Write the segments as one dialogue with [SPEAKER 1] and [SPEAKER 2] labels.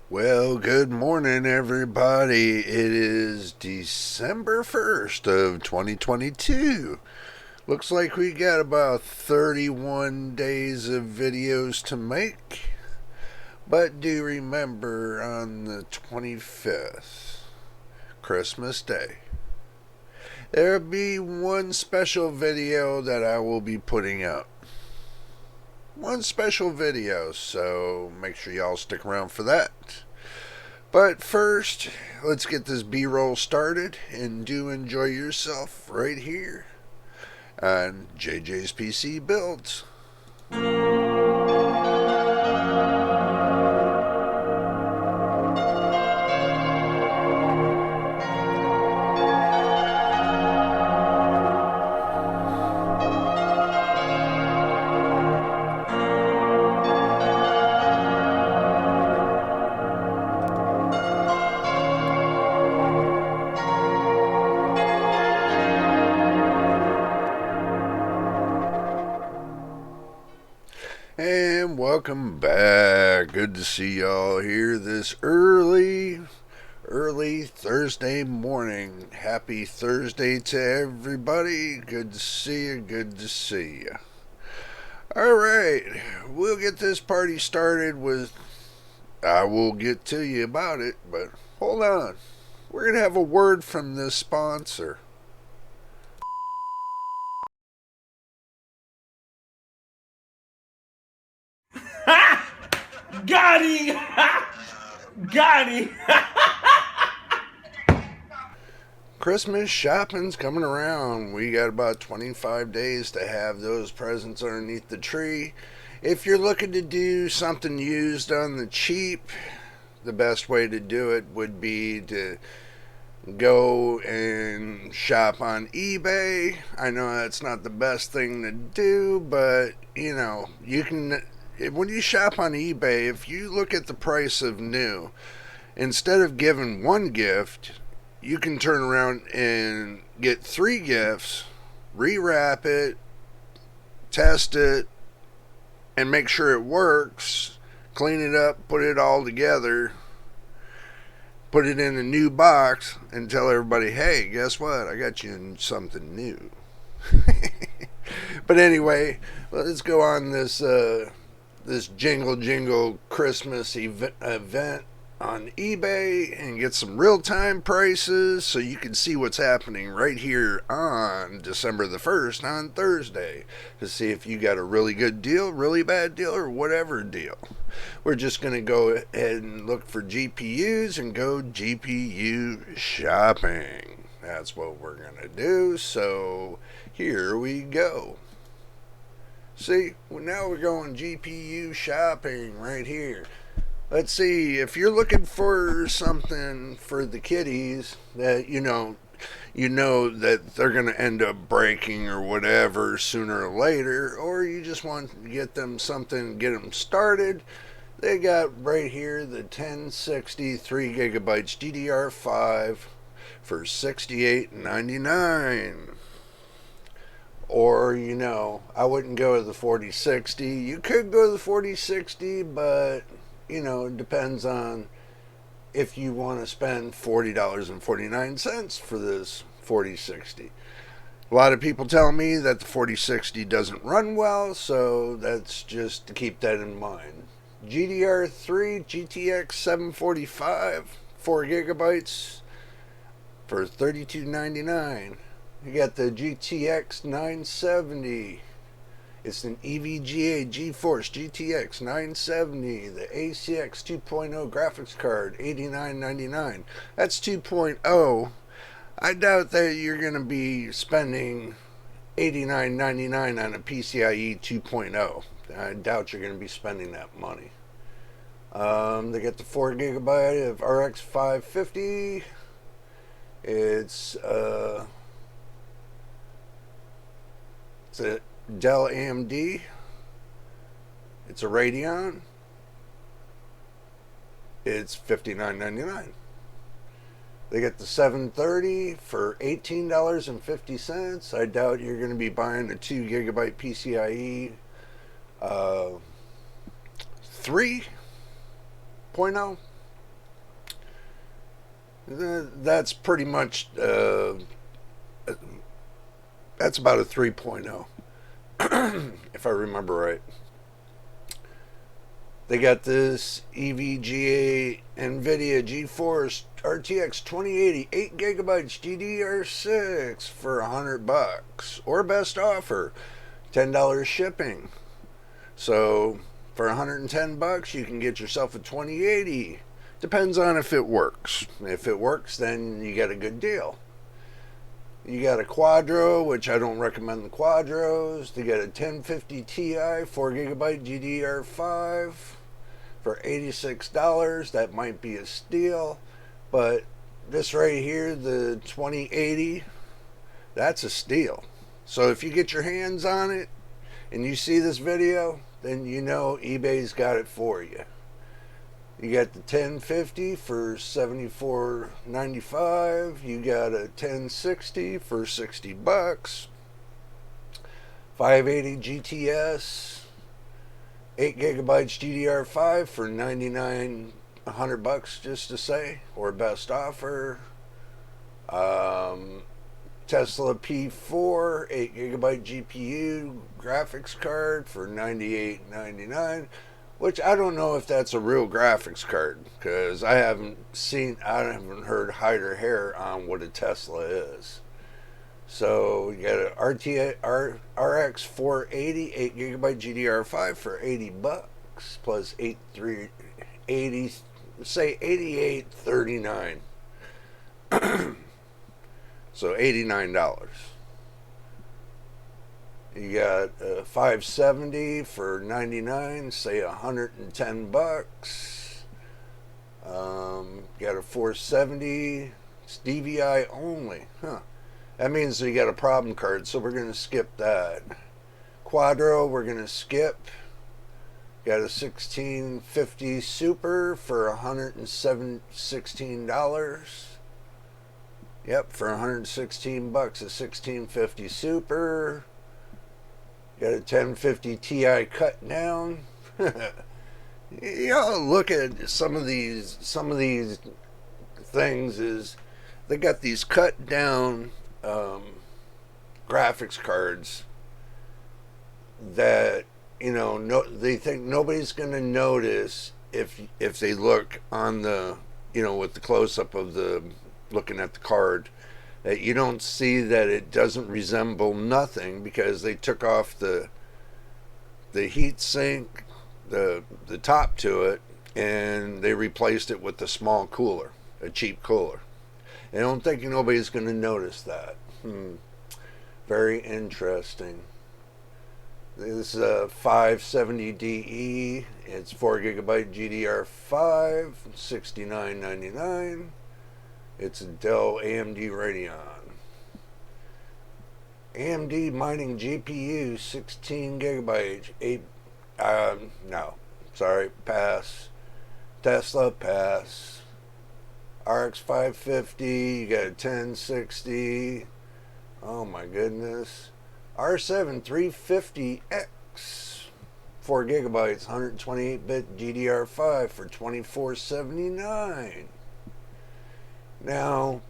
[SPEAKER 1] Well, good morning, everybody. It is December 1st of 2022. Looks like we got about 31 days of videos to make. But do remember on the 25th, Christmas Day, there'll be one special video that I will be putting up. One special video, so make sure y'all stick around for that. But first, let's get this B-roll started and do enjoy yourself right here on JJ's PC Builds. And welcome back. Good to see y'all here this early Thursday morning. Happy Thursday to everybody. Good to see you. Good to see you. Alright, we'll get this party started with. I will get to you about it, but hold on. We're going to have a word from this sponsor.
[SPEAKER 2] Got him! Got him!
[SPEAKER 1] Christmas shopping's coming around. We got about 25 days to have those presents underneath the tree. If you're looking to do something used on the cheap, the best way to do it would be to go and shop on eBay. I know that's not the best thing to do, but you know, you can. When you shop on eBay, if you look at the price of new, instead of giving one gift, you can turn around and get 3 gifts, rewrap it, test it, and make sure it works, clean it up, put it all together, put it in a new box, and tell everybody, hey, guess what? I got you something new. But anyway, let's go on this jingle Christmas event on eBay and get some real-time prices so you can see what's happening right here on December the 1st on Thursday to see if you got a really good deal, really bad deal, or whatever deal. We're just going to go ahead and look for GPUs and go GPU shopping. That's what we're going to do, so here we go. See, now we're going GPU shopping right here. Let's see, if you're looking for something for the kiddies that you know that they're going to end up breaking or whatever sooner or later, or you just want to get them something, get them started, they got right here the 1060 3GB DDR5 for $68.99. Or, you know, I wouldn't go to the 4060. You could go to the 4060, but, you know, it depends on if you want to spend $40.49 for this 4060. A lot of people tell me that the 4060 doesn't run well, so that's just to keep that in mind. GDR3 GTX 745, 4GB for $32.99. You got the GTX 970. It's an EVGA GeForce GTX 970. The ACX 2.0 graphics card, $89.99. That's 2.0. I doubt that you're going to be spending $89.99 on a PCIe 2.0. I doubt you're going to be spending that money. They got the 4GB of RX 550. It's a Dell AMD. It's a Radeon. It's $59.99. They get the 730 for $18.50. I doubt you're going to be buying a 2GB PCIe 3.0. That's pretty much that's about a 3.0 if I remember right. They got this EVGA nvidia GeForce RTX 2080 8 gigabytes DDR6 for $100 or best offer $10 shipping. So for $110 you can get yourself a 2080. Depends on if it works. If it works, then you get a good deal. You got a Quadro, which I don't recommend the Quadros. They got a 1050 Ti 4 gigabyte DDR5 for $86. That might be a steal, but this right here, the 2080, that's a steal. So if you get your hands on it and you see this video, then you know eBay's got it for you. You got the 1050 for $74.95. You got a 1060 for $60. 580 GTS, 8 gigabytes DDR5 for $99 just to say, or best offer. Tesla P4, 8 gigabyte GPU graphics card for $98.99. Which I don't know if that's a real graphics card because I haven't heard hide or hair on what a Tesla is. So you got an RX 480 8 gigabyte GDR5 for $80 plus 80, say 88.39. So $89. You got a 570 for 99, say $110. Got a 470, it's DVI only. Huh. That means you got a problem card, so we're going to skip that. Quadro, we're going to skip. Got a 1650 Super for $116. Yep, for $116, a 1650 Super. Got a 1050 Ti cut down. You know, look at some of these things is they got these cut down graphics cards that they think nobody's going to notice if they look on the with the close up of the looking at the card, that you don't see that it doesn't resemble nothing because they took off the heat sink, the top to it, and they replaced it with a small cooler, a cheap cooler. I don't think nobody's going to notice that. Very interesting. This is a 570DE. It's 4 gigabyte GDR5, $69.99. It's a Dell AMD Radeon. AMD mining GPU, 16 gigabytes, 8. No, sorry, pass. Tesla, pass. RX 550, you got a 1060. Oh my goodness. R7 350X, 4 gigabytes, 128-bit DDR5 for $24.79. Now,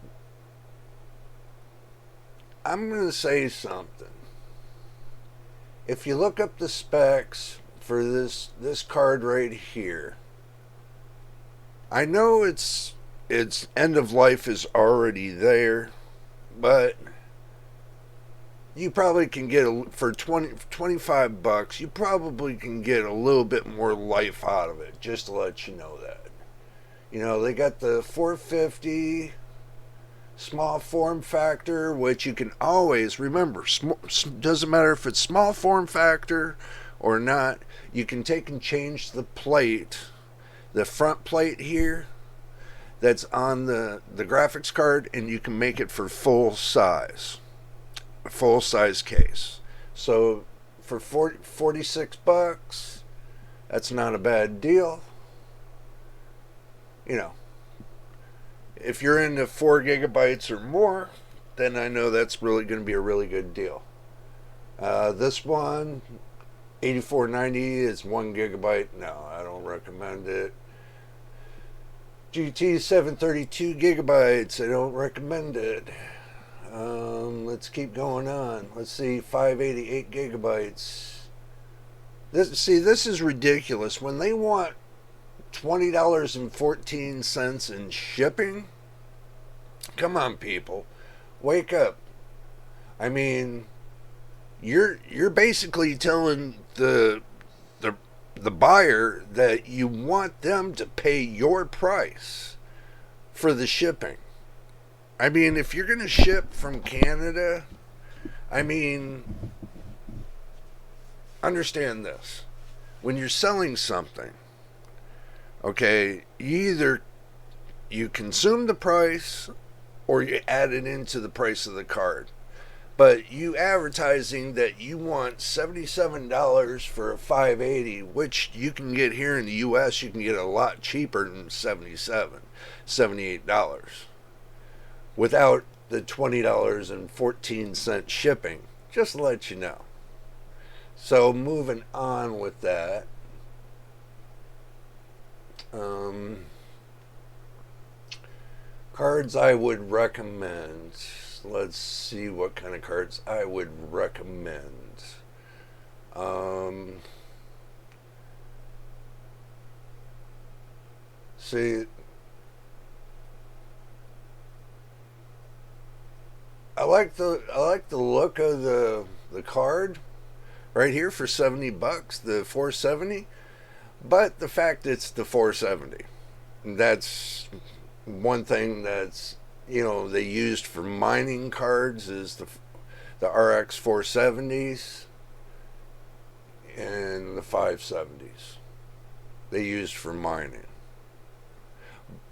[SPEAKER 1] I'm going to say something. If you look up the specs for this card right here, I know its end of life is already there, but you probably can get for $25, you probably can get a little bit more life out of it, just to let you know that. They got the 450 small form factor, which you can always remember. Doesn't matter if it's small form factor or not. You can take and change the plate, the front plate here, that's on the graphics card, and you can make it for full size case. So for $46, that's not a bad deal. If you're into 4 gigabytes or more, then I know that's really going to be a really good deal. This one, $84.90 is 1 gigabyte. No, I don't recommend it. GT 732 gigabytes. I don't recommend it. Let's keep going on. Let's see, 588 gigabytes. This is ridiculous. When they want $20.14 in shipping, come on, people, wake up. I mean, you're basically telling the the buyer that you want them to pay your price for the shipping. I mean, if you're going to ship from Canada, I mean, understand this. When you're selling something, okay, you consume the price or you add it into the price of the card. But you advertising that you want $77 for a 580, which you can get here in the US, you can get a lot cheaper than $78 without the $20.14 shipping. Just to let you know. So moving on with that. Cards I would recommend. Let's see what kind of cards I would recommend. See, I like the look of the card right here for $70, the 470. But the fact it's the 470, that's one thing that's, they used for mining cards is the RX 470s and the 570s. They used for mining.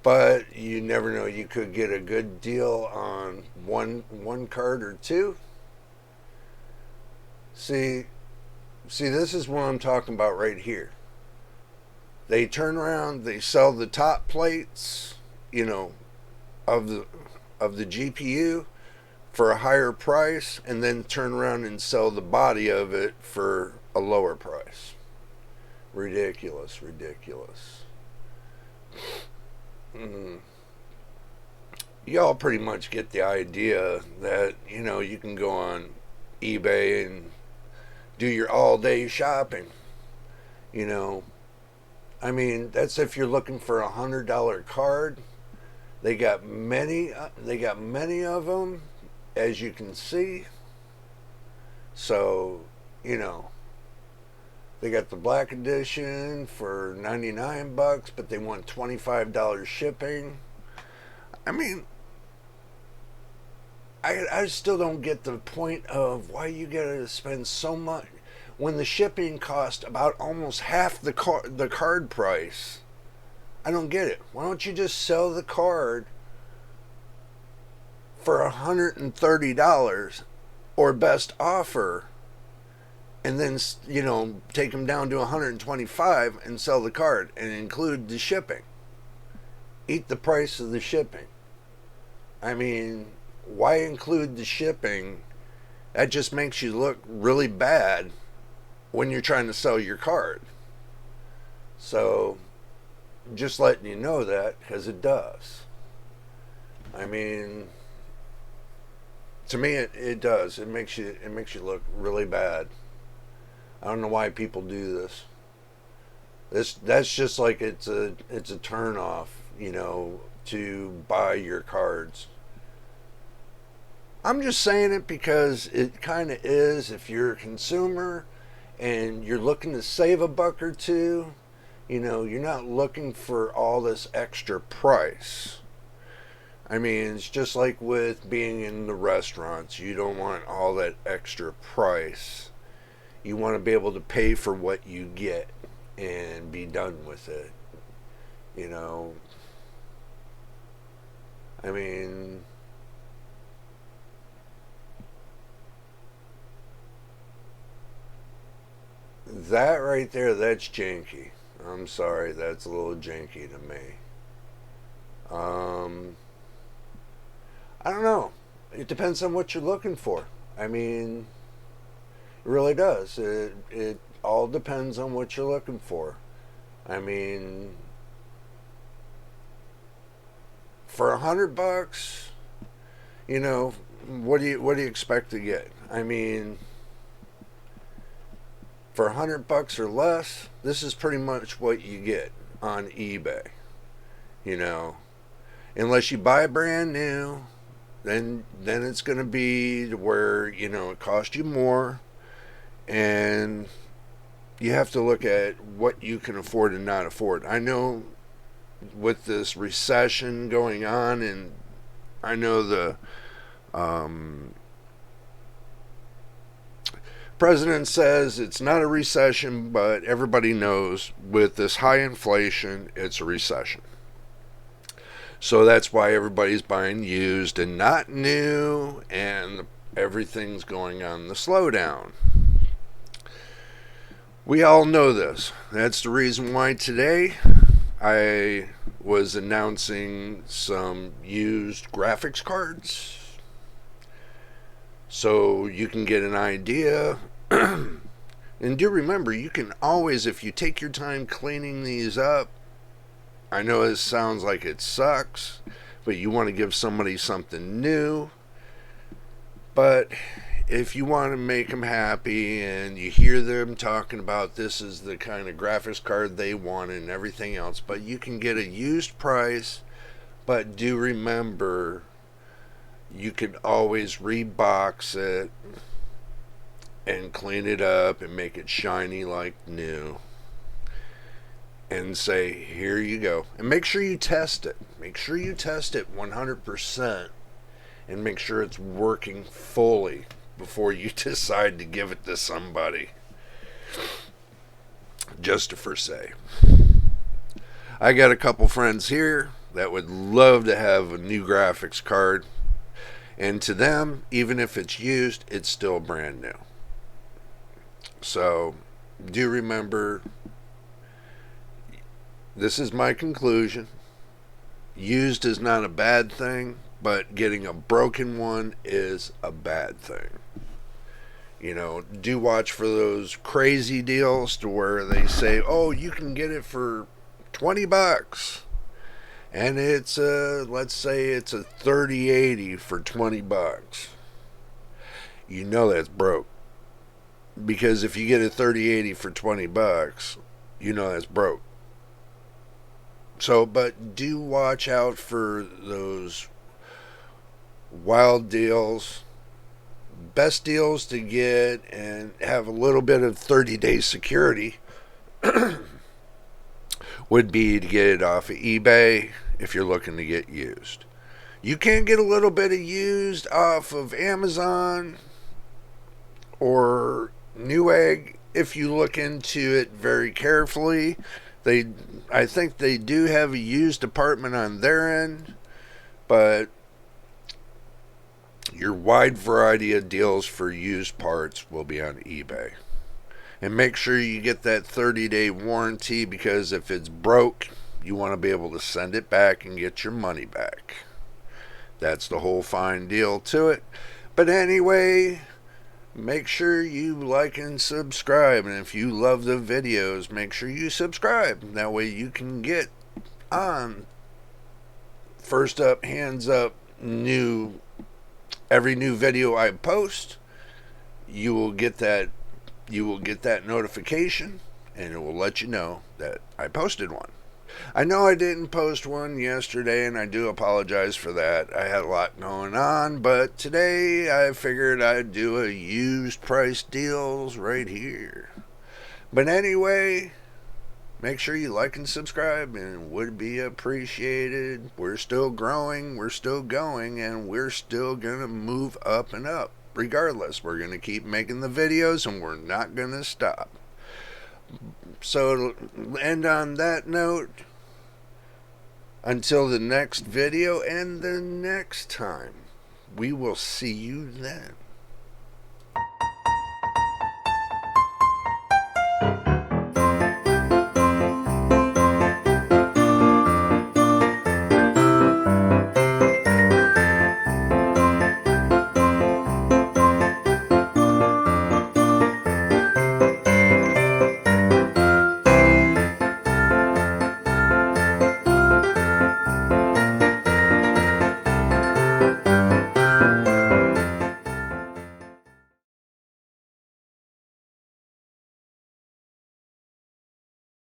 [SPEAKER 1] But you never know, you could get a good deal on one card or two. See, this is what I'm talking about right here. They turn around, they sell the top plates, of the GPU for a higher price, and then turn around and sell the body of it for a lower price. Ridiculous. Y'all pretty much get the idea that, you can go on eBay and do your all-day shopping. I mean, that's if you're looking for $100 card. They got many of them, as you can see. So, they got the black edition for $99, but they want $25 shipping. I mean, I still don't get the point of why you gotta spend so much when the shipping cost about almost half the card price. I don't get it. Why don't you just sell the card for $130 or best offer, and then take them down to $125 and sell the card and include the shipping. Eat the price of the shipping. I mean, why include the shipping? That just makes you look really bad when you're trying to sell your card. So, just letting you know that, because it does. I mean, to me, it does. It makes you look really bad. I don't know why people do this. That's just like it's a turn off, to buy your cards. I'm just saying it because it kind of is. If you're a consumer and you're looking to save a buck or two, you're not looking for all this extra price. I mean, it's just like with being in the restaurants. You don't want all that extra price. You want to be able to pay for what you get and be done with it. I mean, that right there, that's janky. I'm sorry, that's a little janky to me. I don't know. It depends on what you're looking for. I mean, it really does. It all depends on what you're looking for. I mean, for $100, what do you expect to get? I mean, for $100 or less, this is pretty much what you get on eBay. You know, unless you buy brand new, then it's going to be where it costs you more, and you have to look at what you can afford and not afford. I know with this recession going on, and I know the president says it's not a recession, but everybody knows with this high inflation, it's a recession. So that's why everybody's buying used and not new, and everything's going on the slowdown. We all know this. That's the reason why today I was announcing some used graphics cards so you can get an idea. And do remember, you can always, if you take your time cleaning these up, I know this sounds like it sucks, but you want to give somebody something new. But if you want to make them happy and you hear them talking about this is the kind of graphics card they want and everything else, but you can get a used price. But do remember, you can always rebox it and clean it up and make it shiny like new and say, here you go. And make sure you test it. Make sure you test it 100% and make sure it's working fully before you decide to give it to somebody. Just for say. I got a couple friends here that would love to have a new graphics card. And to them, even if it's used, it's still brand new. So, do remember, this is my conclusion. Used is not a bad thing, but getting a broken one is a bad thing. Do watch for those crazy deals to where they say, oh, you can get it for $20. And it's let's say it's a 3080 for $20. That's broke. Because if you get a 3080 for $20, that's broke. So, but do watch out for those wild deals. Best deals to get and have a little bit of 30-day security would be to get it off of eBay if you're looking to get used. You can get a little bit of used off of Amazon or Newegg if you look into it very carefully. I think they do have a used department on their end, but your wide variety of deals for used parts will be on eBay. And make sure you get that 30-day warranty, because if it's broke, you want to be able to send it back and get your money back. That's the whole fine deal to it. But anyway, make sure you like and subscribe. And if you love the videos, make sure you subscribe. That way you can get on first up, hands up, every new video I post. You will get that notification, and it will let you know that I posted one. I know I didn't post one yesterday, and I do apologize for that. I had a lot going on, but today I figured I'd do a used price deals right here. But anyway, make sure you like and subscribe, and it would be appreciated. We're still growing, we're still going, and we're still going to move up and up. Regardless, we're going to keep making the videos, and we're not going to stop. So, to end on that note, until the next video and the next time, we will see you then.